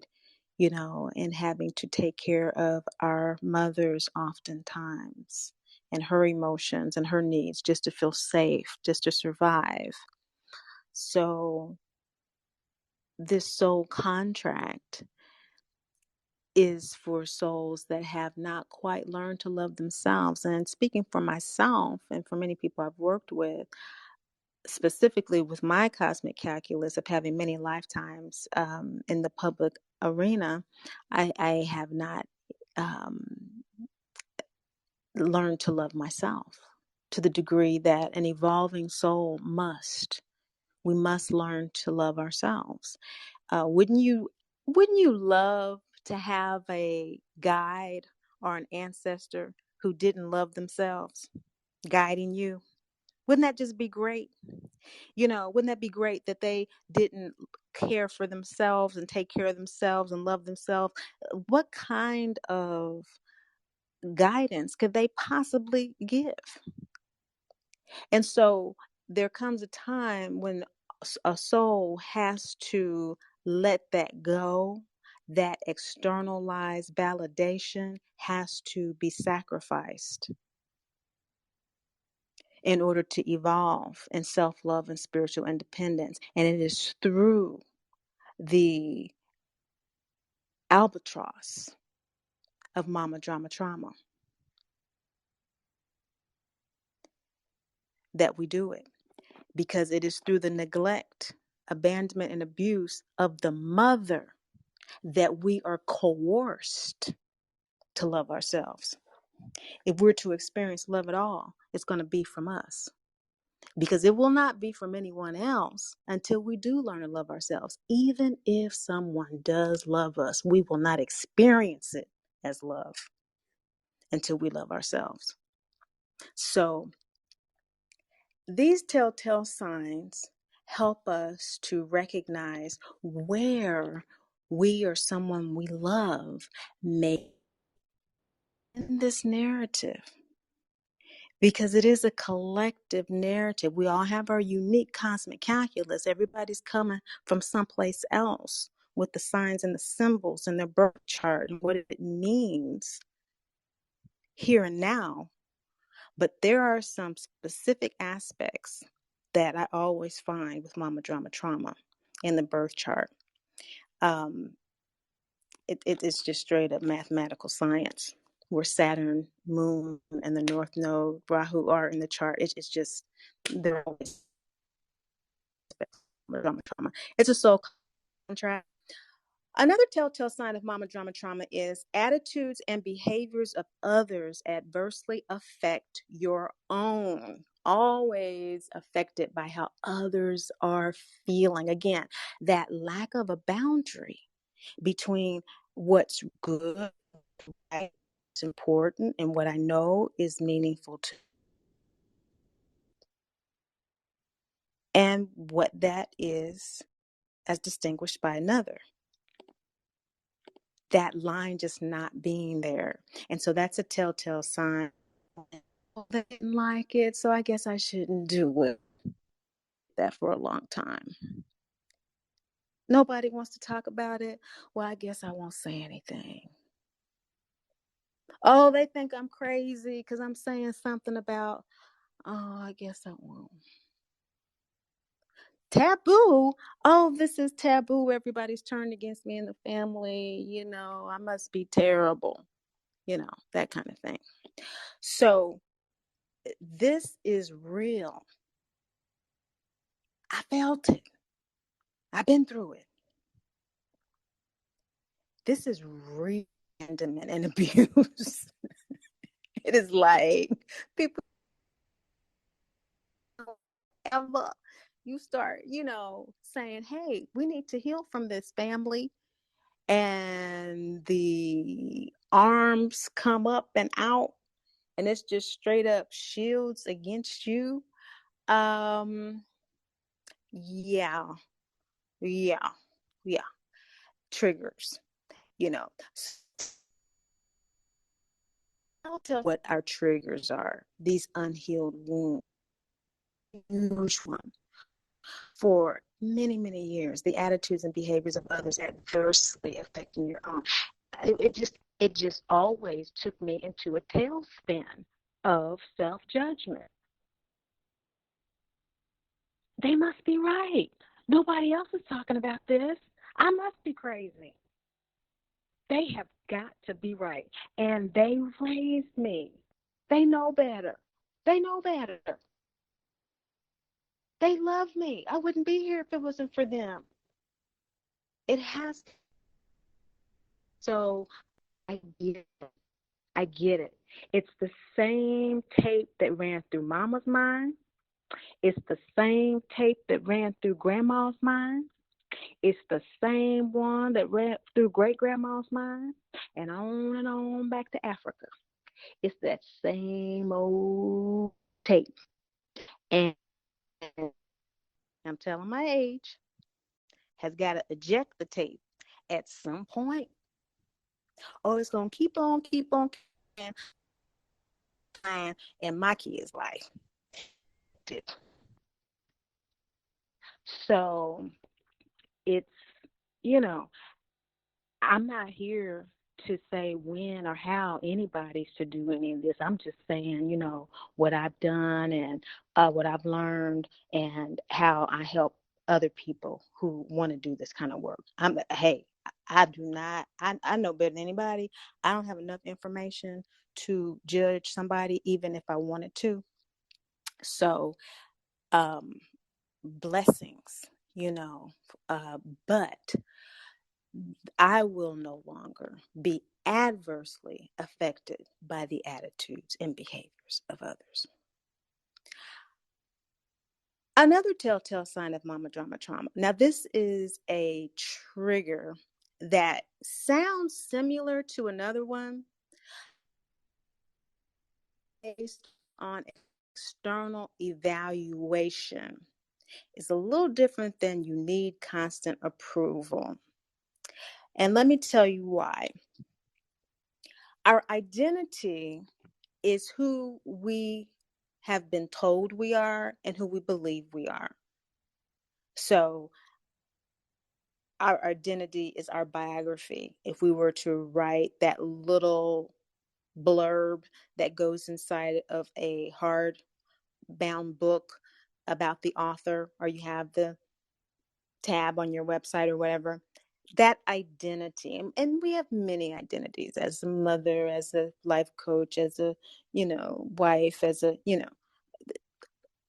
and having to take care of our mothers oftentimes and her emotions and her needs just to feel safe, just to survive. So this soul contract is for souls that have not quite learned to love themselves. And speaking for myself and for many people I've worked with, specifically with my cosmic calculus of having many lifetimes in the public arena, I have not um, learned to love myself to the degree that an evolving soul must. We must learn to love ourselves. Wouldn't you love to have a guide or an ancestor who didn't love themselves guiding you? Wouldn't that just be great? Wouldn't that be great that they didn't care for themselves and take care of themselves and love themselves? What kind of guidance could they possibly give? And so there comes a time when a soul has to let that go. That externalized validation has to be sacrificed in order to evolve in self-love and spiritual independence. And it is through the albatross of mama drama trauma that we do it, because it is through the neglect, abandonment, and abuse of the mother that we are coerced to love ourselves. If we're to experience love at all, it's going to be from us, because it will not be from anyone else until we do learn to love ourselves. Even if someone does love us, we will not experience it as love until we love ourselves. So these telltale signs help us to recognize where we or someone we love may in this narrative, because it is a collective narrative. We all have our unique cosmic calculus. Everybody's coming from someplace else with the signs and the symbols and their birth chart and what it means here and now. But there are some specific aspects that I always find with mama drama trauma in the birth chart. It's just straight up mathematical science. where Saturn, Moon, and the North Node, Rahu are in the chart. It's just they're always drama trauma. It's a soul contract. Another telltale sign of mama drama trauma is attitudes and behaviors of others adversely affect your own. Always affected by how others are feeling. Again, that lack of a boundary between what's good, what's important, and what I know is meaningful to, and what that is as distinguished by another. That line just not being there. And so that's a telltale sign. They didn't like it, so I guess I shouldn't do it. That for a long time. Nobody wants to talk about it. Well, I guess I won't say anything. Oh, they think I'm crazy because I'm saying something about, oh, I guess I won't. Taboo. Oh, this is taboo. Everybody's turned against me in the family. I must be terrible. That kind of thing. So this is real. I felt it. I've been through it. This is real abandonment and abuse. It is like people ever you start, saying, hey, we need to heal from this family. And the arms come up and out, and it's just straight up shields against you. Yeah, yeah, yeah. Triggers, you know. I'll tell you what our triggers are. These unhealed wounds, huge one. For many, many years, the attitudes and behaviors of others adversely affecting your own. It just always took me into a tailspin of self-judgment. They must be right. Nobody else is talking about this. I must be crazy. They have got to be right. And they raised me. They know better. They know better. They love me. I wouldn't be here if it wasn't for them. It has. So I get it. I get it. It's the same tape that ran through mama's mind. It's the same tape that ran through grandma's mind. It's the same one that ran through great grandma's mind, and on back to Africa. It's that same old tape. And I'm telling my age, has got to eject the tape at some point. Oh, it's going to keep on in my kids' life. So it's, you know, I'm not here to say when or how anybody's to do any of this. I'm just saying, what I've done and what I've learned and how I help other people who want to do this kind of work. Hey, I do not, I know better than anybody. I don't have enough information to judge somebody, even if I wanted to. So, blessings, but I will no longer be adversely affected by the attitudes and behaviors of others. Another telltale sign of mama drama trauma. Now, this is a trigger that sounds similar to another one based on external evaluation. It's a little different than you need constant approval. And let me tell you why. Our identity is who we have been told we are and who we believe we are. So our identity is our biography. If we were to write that little blurb that goes inside of a hard bound book about the author, or you have the tab on your website or whatever, that identity, and we have many identities, as a mother, as a life coach, as a, wife, as a,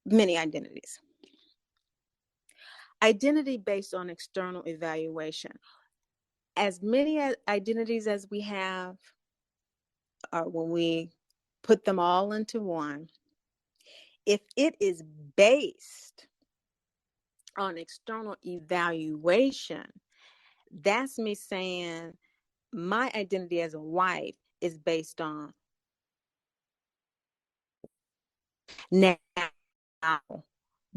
many identities. Identity based on external evaluation. As many identities as we have, when we put them all into one, if it is based on external evaluation, that's me saying my identity as a wife is based on now,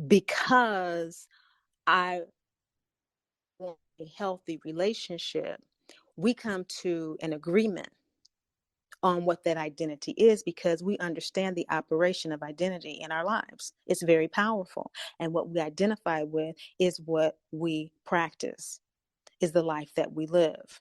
because I want a healthy relationship, we come to an agreement on what that identity is, because we understand the operation of identity in our lives. It's very powerful. And what we identify with is what we practice, is the life that we live.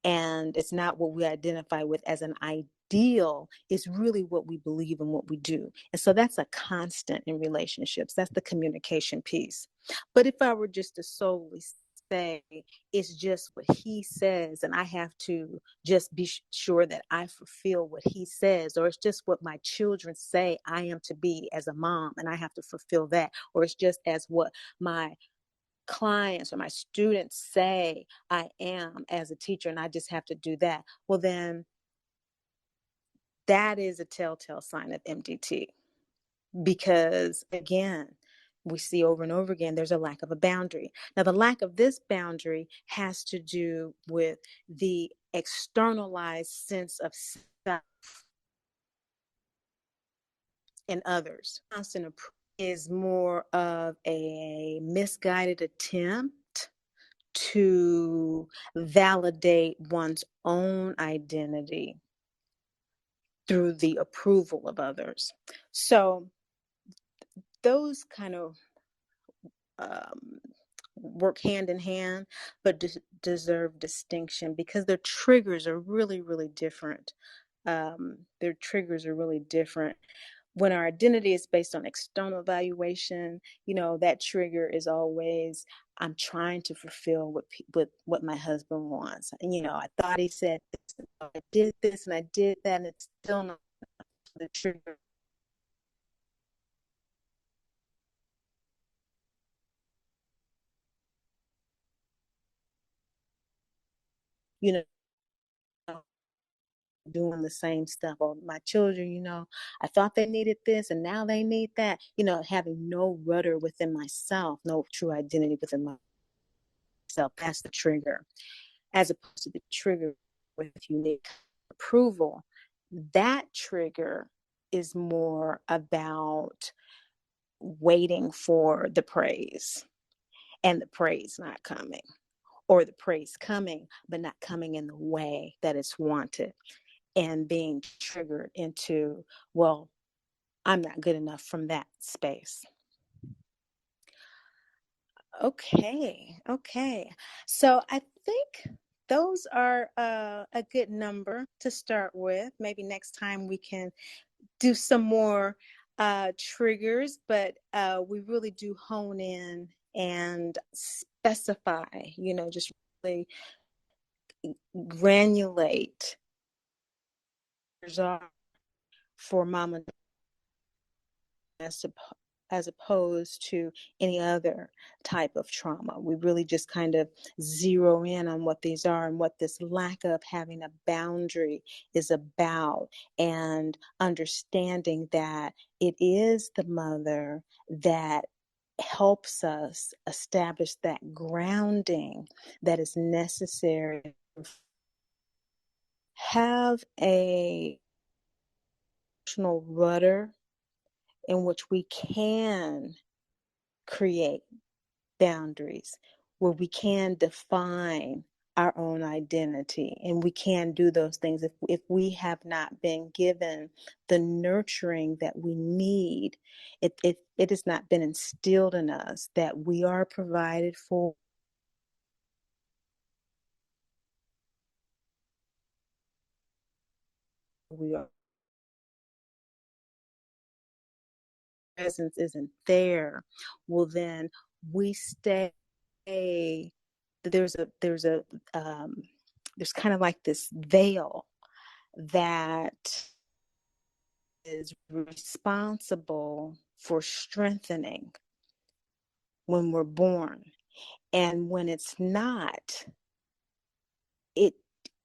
And it's not what we identify with as an ideal, it's really what we believe and what we do. And so that's a constant in relationships. That's the communication piece. But if I were just to solely say it's just what he says, and I have to just be sure that I fulfill what he says, or it's just what my children say I am to be as a mom and I have to fulfill that, or it's just as what my clients or my students say I am as a teacher and I just have to do that, well, then that is a telltale sign of MDT. Because again, we see over and over again, there's a lack of a boundary. Now, the lack of this boundary has to do with the externalized sense of self in others. Constant is more of a misguided attempt to validate one's own identity through the approval of others. So those kind of um, work hand in hand, but deserve distinction, because their triggers are really, really different. Their triggers are really different. When our identity is based on external evaluation, that trigger is always, I'm trying to fulfill what my husband wants. And, I thought he said this, I did this, and I did that, and it's still not the trigger. You know, doing the same stuff. Or my children, I thought they needed this and now they need that. Having no rudder within myself, no true identity within myself. That's the trigger. As opposed to the trigger with unique approval, that trigger is more about waiting for the praise, and the praise not coming, or the praise coming but not coming in the way that it's wanted, and being triggered into, well, I'm not good enough from that space. Okay. So I think those are a good number to start with. Maybe next time we can do some more triggers, but we really do hone in and specify, just really granulate for mama, as opposed to any other type of trauma. We really just kind of zero in on what these are and what this lack of having a boundary is about, and understanding that it is the mother that helps us establish that grounding that is necessary, have a emotional rudder in which we can create boundaries, where we can define our own identity, and we can do those things if we have not been given the nurturing that we need. It has not been instilled in us that we are provided for, we are, presence isn't there, well, then we stay the there's kind of like this veil that is responsible for strengthening when we're born. And when it's not, it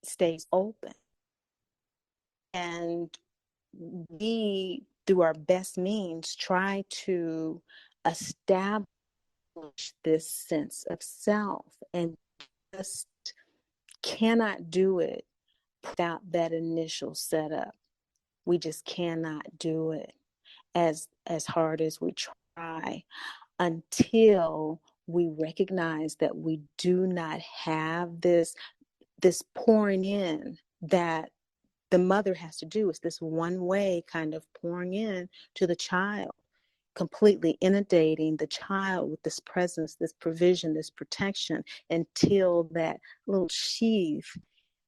stays open. And we, through our best means, try to establish this sense of self, and just cannot do it without that initial setup. We just cannot do it as hard as we try, until we recognize that we do not have this pouring in that the mother has to do. Is this one way kind of pouring in to the child, completely inundating the child with this presence, this provision, this protection, until that little sheath,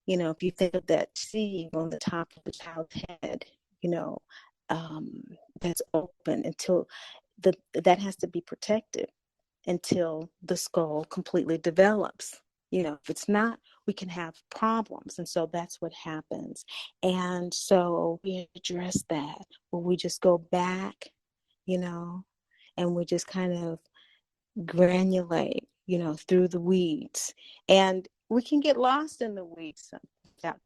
if you think of that sheath on the top of the child's head, you know, that's open, until that has to be protected until the skull completely develops. If it's not, we can have problems. And so that's what happens. And so we address that when we just go back, and we just kind of granulate, through the weeds. And we can get lost in the weeds. That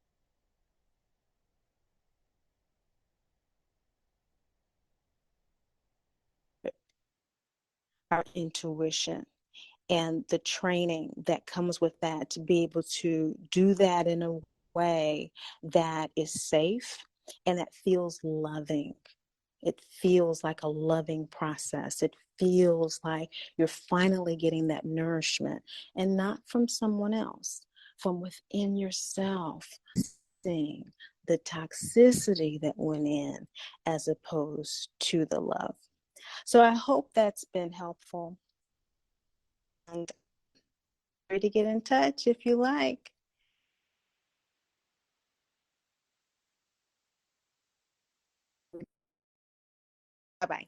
our intuition and the training that comes with that, to be able to do that in a way that is safe and that feels loving. It feels like a loving process. It feels like you're finally getting that nourishment, and not from someone else, from within yourself, seeing the toxicity that went in as opposed to the love. So I hope that's been helpful. And free to get in touch if you like. Bye-bye.